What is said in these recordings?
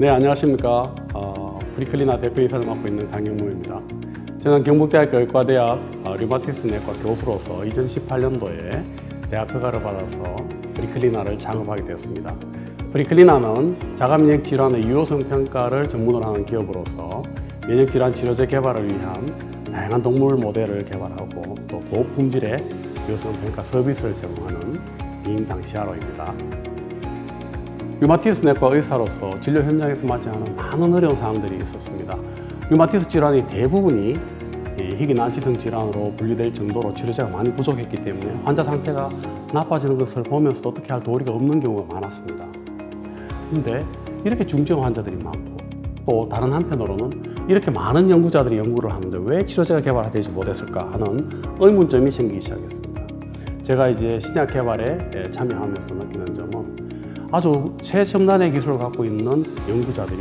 네, 안녕하십니까. 프리클리나 대표이사를 맡고 있는 강영무입니다. 저는 경북대학교 의과대학 류마티스 내과 교수로서 2018년도에 대학 허가를 받아서 프리클리나를 창업하게 되었습니다. 프리클리나는 자가면역 질환의 유효성 평가를 전문으로 하는 기업으로서 면역질환 치료제 개발을 위한 다양한 동물 모델을 개발하고 또 고품질의 유효성 평가 서비스를 제공하는 임상시아로입니다. 류마티스 내과 의사로서 진료 현장에서 맞이하는 많은 어려운 사항들이 있었습니다. 류마티스 질환의 대부분이 희귀난치성 질환으로 분류될 정도로 치료제가 많이 부족했기 때문에 환자 상태가 나빠지는 것을 보면서 어떻게 할 도리가 없는 경우가 많았습니다. 그런데 이렇게 중증 환자들이 많고 또 다른 한편으로는 이렇게 많은 연구자들이 연구를 하는데 왜 치료제가 개발되지 못했을까 하는 의문점이 생기기 시작했습니다. 제가 이제 신약 개발에 참여하면서 느끼는 점은 아주 최첨단의 기술을 갖고 있는 연구자들이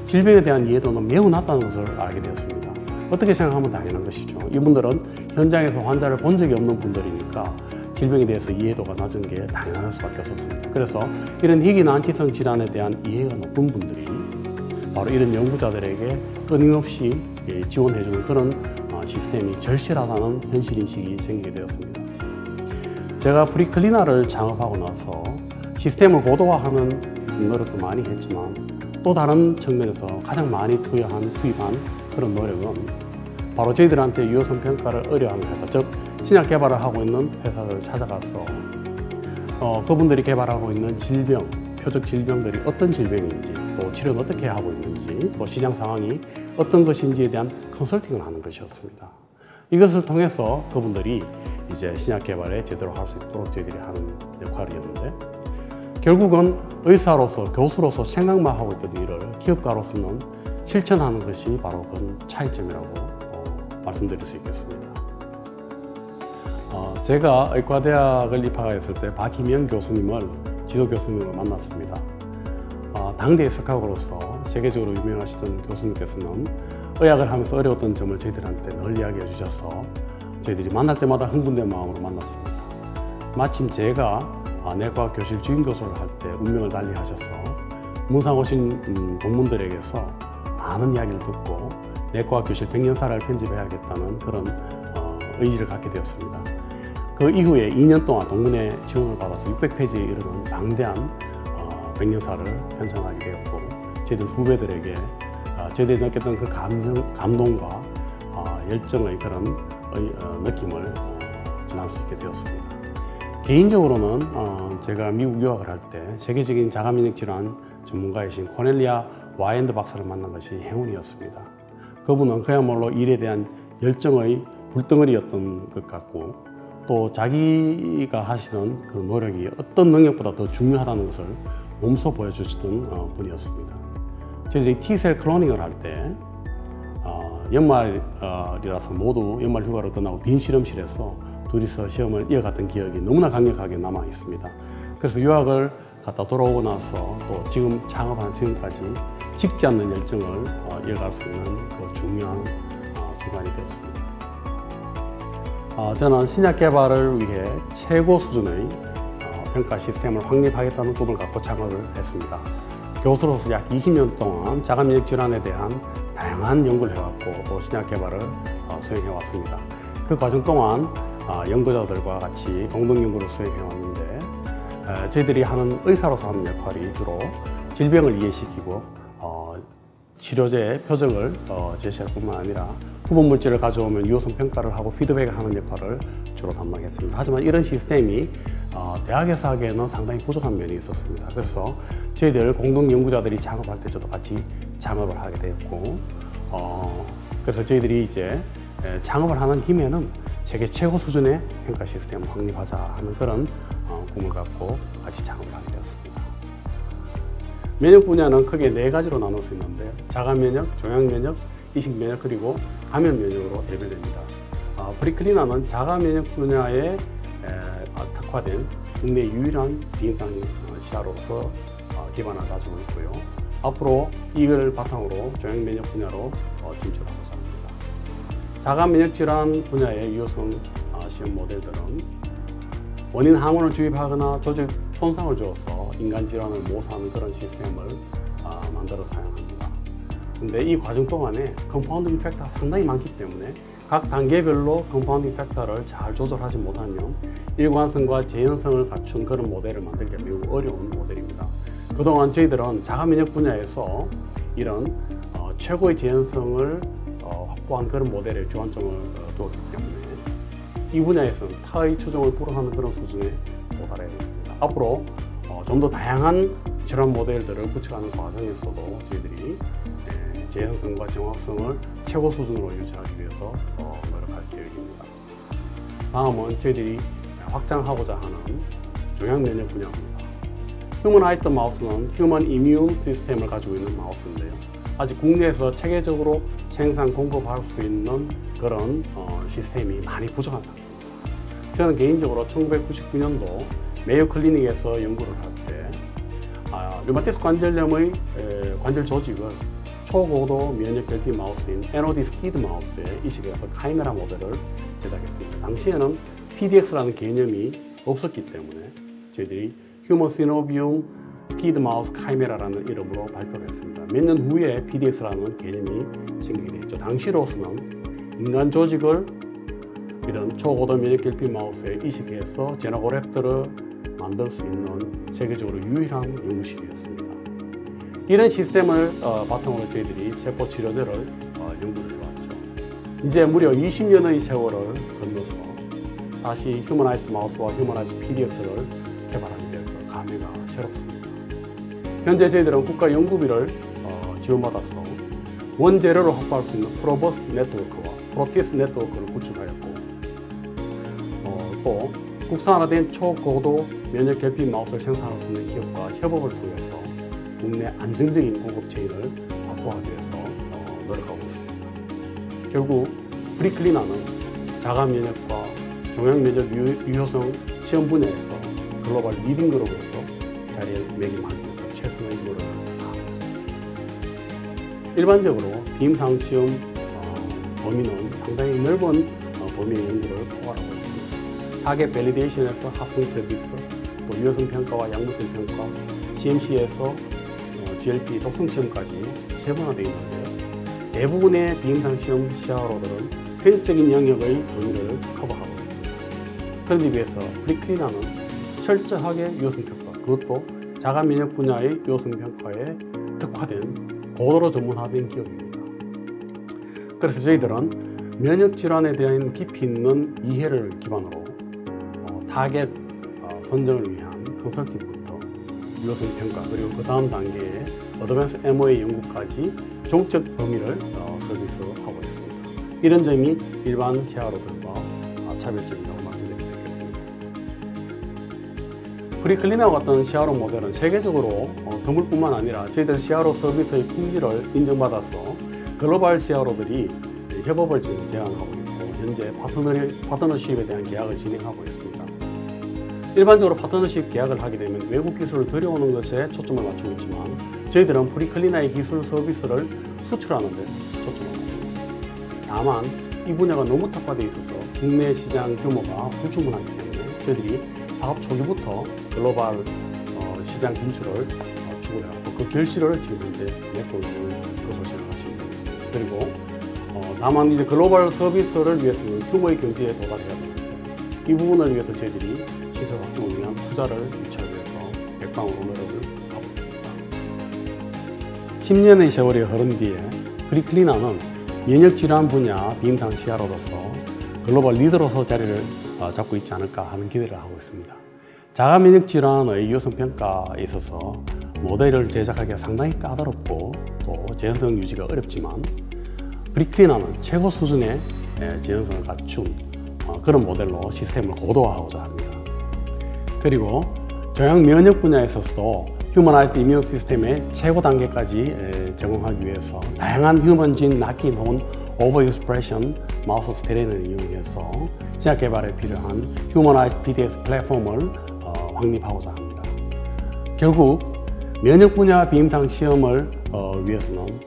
질병에 대한 이해도는 매우 낮다는 것을 알게 되었습니다. 어떻게 생각하면 당연한 것이죠. 이분들은 현장에서 환자를 본 적이 없는 분들이니까 질병에 대해서 이해도가 낮은 게 당연할 수밖에 없었습니다. 그래서 이런 희귀난치성 질환에 대한 이해가 높은 분들이 바로 이런 연구자들에게 끊임없이 지원해주는 그런 시스템이 절실하다는 현실인식이 생기게 되었습니다. 제가 프리클리나를 창업하고 나서 시스템을 고도화하는 노력도 많이 했지만 또 다른 측면에서 가장 많이 투입한 그런 노력은 바로 저희들한테 유효성 평가를 의뢰하는 회사, 즉 신약 개발을 하고 있는 회사를 찾아가서 그분들이 개발하고 있는 질병, 표적 질병들이 어떤 질병인지 또 치료는 어떻게 하고 있는지 또 시장 상황이 어떤 것인지에 대한 컨설팅을 하는 것이었습니다. 이것을 통해서 그분들이 이제 신약 개발에 제대로 할 수 있도록 저희들이 하는 역할이었는데 결국은 의사로서 교수로서 생각만 하고 있던 일을 기업가로서는 실천하는 것이 바로 그 차이점이라고 말씀드릴 수 있겠습니다. 제가 의과대학을 입학했을 때 박희명 교수님을 지도 교수님을 만났습니다. 당대의 석학으로서 세계적으로 유명하시던 교수님께서는 의학을 하면서 어려웠던 점을 저희들한테 늘 이야기해 주셔서 저희들이 만날 때마다 흥분된 마음으로 만났습니다. 마침 제가 내과 교실 주임 교수를 할 때 운명을 달리하셔서 문상 오신 동문들에게서 많은 이야기를 듣고 내과 교실 100년사를 편집해야겠다는 그런 의지를 갖게 되었습니다. 그 이후에 2년 동안 동문의 지원을 받아서 600페이지에 이르는 방대한 100년사를 편찬하게 되었고 저희들 후배들에게 저희들이 느꼈던 그 감동과 열정의 그런 느낌을 전할 수 있게 되었습니다. 개인적으로는 제가 미국 유학을 할 때 세계적인 자가면역 질환 전문가이신 코넬리아 와이앤드 박사를 만난 것이 행운이었습니다. 그분은 그야말로 일에 대한 열정의 불덩어리였던 것 같고 또 자기가 하시는 그 노력이 어떤 능력보다 더 중요하다는 것을 몸소 보여주시던 분이었습니다. 저희들이 T셀 클로닝을 할 때 연말이라서 모두 연말 휴가로 떠나고 빈 실험실에서 둘이서 시험을 이어갔던 기억이 너무나 강력하게 남아 있습니다. 그래서 유학을 갔다 돌아오고 나서 또 지금 창업한 지금까지 식지 않는 열정을 이어갈 수 있는 그 중요한 순간이 되었습니다. 저는 신약 개발을 위해 최고 수준의 평가 시스템을 확립하겠다는 꿈을 갖고 창업을 했습니다. 교수로서 약 20년 동안 자가면역 질환에 대한 다양한 연구를 해왔고 또 신약 개발을 수행해 왔습니다. 그 과정 동안 연구자들과 같이 공동 연구를 수행해 왔는데 저희들이 하는 의사로서 하는 역할이 주로 질병을 이해시키고 치료제의 표적을 제시할 뿐만 아니라 후보 물질을 가져오면 유효성 평가를 하고 피드백을 하는 역할을 주로 담당했습니다. 하지만 이런 시스템이 대학에서 하기에는 상당히 부족한 면이 있었습니다. 그래서 저희들 공동 연구자들이 창업할 때 저도 같이 창업을 하게 되었고 그래서 저희들이 이제 창업을 하는 김에는 세계 최고 수준의 평가 시스템을 확립하자 하는 그런 꿈을 갖고 같이 창업을 하게 되었습니다. 면역 분야는 크게 4가지로 나눌 수 있는데 자가면역, 종양면역, 이식면역 그리고 감염면역으로 대별됩니다. 프리클리나는 자가면역 분야에 특화된 국내 유일한 비임상 시아로서 기반을 가지고 있고요. 앞으로 이걸 바탕으로 종양면역 분야로 진출하고자 합니다. 자가면역 질환 분야의 유효성 시험 모델들은 원인 항원을 주입하거나 조직 손상을 주어서 인간 질환을 모사하는 그런 시스템을 만들어 사용합니다. 근데 이 과정 동안에 컴파운딩 팩터가 상당히 많기 때문에 각 단계별로 컴파운딩 팩터를 잘 조절하지 못하면 일관성과 재현성을 갖춘 그런 모델을 만들기가 매우 어려운 모델입니다. 그동안 저희들은 자가 면역 분야에서 이런 최고의 재현성을 확보한 그런 모델에 주안점을 두었기 때문에 이 분야에서는 타의 추종을 불허하는 그런 수준에 도달해야 했습니다. 앞으로 좀 더 다양한 질환 모델들을 구축하는 과정에서도 저희들이 재현성과 정확성을 최고 수준으로 유지하기 위해서 노력할 계획입니다. 다음은 저희들이 확장하고자 하는 종양 면역 분야입니다. 휴머나이즈드 마우스는 휴먼 이뮨 시스템을 가지고 있는 마우스인데요. 아직 국내에서 체계적으로 생산, 공급할 수 있는 그런 시스템이 많이 부족한 상태입니다. 저는 개인적으로 1999년도 메이오 클리닉에서 연구를 할 때 류마티스 관절염의 관절 조직을 초고도 면역 결핍 마우스인 NOD 스키드 마우스에 이식해서 카이메라 모델을 제작했습니다. 당시에는 PDX라는 개념이 없었기 때문에 저희들이 휴먼 시노비움 스키드 마우스 카이메라라는 이름으로 발표를 했습니다. 몇 년 후에 PDX라는 개념이 생기게 됐죠. 당시로서는 인간 조직을 이런 초고도 면역 결핍 마우스에 이식해서 제노그래프트를 만들 수 있는 세계적으로 유일한 연구실이었습니다. 이런 시스템을 바탕으로 저희들이 세포 치료제를 연구를 해왔죠. 이제 무려 20년의 세월을 건너서 다시 휴머나이즈드 마우스와 휴머나이즈드 PDX를 개발하게 돼서 감회가 새롭습니다. 현재 저희들은 국가 연구비를 지원받아서 원재료로 확보할 수 있는 프로버스 네트워크와 프로티스 네트워크를 구축하였고 또 국산화된 초고도 면역 결핍 마우스를 생산할 수 있는 기업과 협업을 통해서 국내 안정적인 공급 체인을 확보하기 위해서 노력하고 있습니다. 결국 프리클리나는 자가 면역과 종양 면역 유효성 시험 분야에서 글로벌 리딩 그룹으로서 자리매김하기 위해서 최선의 노력을 다하고 있습니다. 일반적으로 비임상 시험 범위는 상당히 넓은 범위의 연구를 포괄하고 있습니다. 타겟 밸리데이션에서 합성 서비스, 또 유효성 평가와 약물성 평가, CMC에서 GLP 독성 시험까지 세분화되어 있는데요. 대부분의 비임상 시험 CRO들은 획적인 영역의 범위를 커버하고 있습니다. 그러기 위해서 프리클리나는 철저하게 유효성 평가, 그것도 자가 면역 분야의 유효성 평가에 특화된 고도로 전문화된 기업입니다. 그래서 저희들은 면역 질환에 대한 깊이 있는 이해를 기반으로 타겟 선정을 위한 컨설팅부터 유효성 평가, 그리고 그 다음 단계에 어드밴스 MOA 연구까지 종적 범위를 서비스하고 있습니다. 이런 점이 일반 CRO들과 차별점이라고 말씀드릴 수 있겠습니다. 프리클리나와 같은 CRO 모델은 세계적으로 드물뿐만 아니라 저희들 CRO 서비스의 품질을 인정받아서 글로벌 CRO들이 협업을 지금 제안하고 있고 현재 파트너십에 대한 계약을 진행하고 있습니다. 일반적으로 파트너십 계약을 하게 되면 외국 기술을 들여오는 것에 초점을 맞추고 있지만 저희들은 프리클리나의 기술 서비스를 수출하는 데 초점을 맞추고 있습니다. 다만 이 분야가 너무 특화되어 있어서 국내 시장 규모가 불충분하기 때문에 저희들이 사업 초기부터 글로벌 시장 진출을 추구해왔고 그 결실을 지금 현재 맺고 있는 것으로 생각하시면 되겠습니다. 그리고 다만 이제 글로벌 서비스를 위해서는 규모의 경제에 도달해야 되는데 이 부분을 위해서 저희들이 시설 확충을 위한 투자를 유치하기 위해서 백방으로 노력을 하고 있습니다. 10년의 세월이 흐른 뒤에 프리클리나는 면역질환 분야 비임상 CRO로서 글로벌 리더로서 자리를 잡고 있지 않을까 하는 기대를 하고 있습니다. 자가 면역질환의 유효성 평가에 있어서 모델을 제작하기가 상당히 까다롭고 또 재현성 유지가 어렵지만 프리클리나는 최고 수준의 재현성을 갖춘 그런 모델로 시스템을 고도화하고자 합니다. 그리고 종양 면역 분야에 있어서도 휴머나이즈드 이뮨 시스템의 최고 단계까지 적용하기 위해서 다양한 휴먼진 낚인 혹은 오버익스프레션 마우스 스테레인을 이용해서 신약 개발에 필요한 휴머나이즈드 PDX 플랫폼을 확립하고자 합니다. 결국 면역 분야 비임상 시험을 위해서는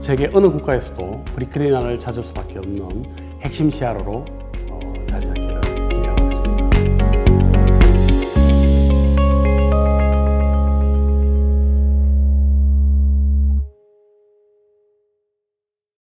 세계 어느 국가에서도 프리클리나를 찾을 수밖에 없는 핵심 CRO로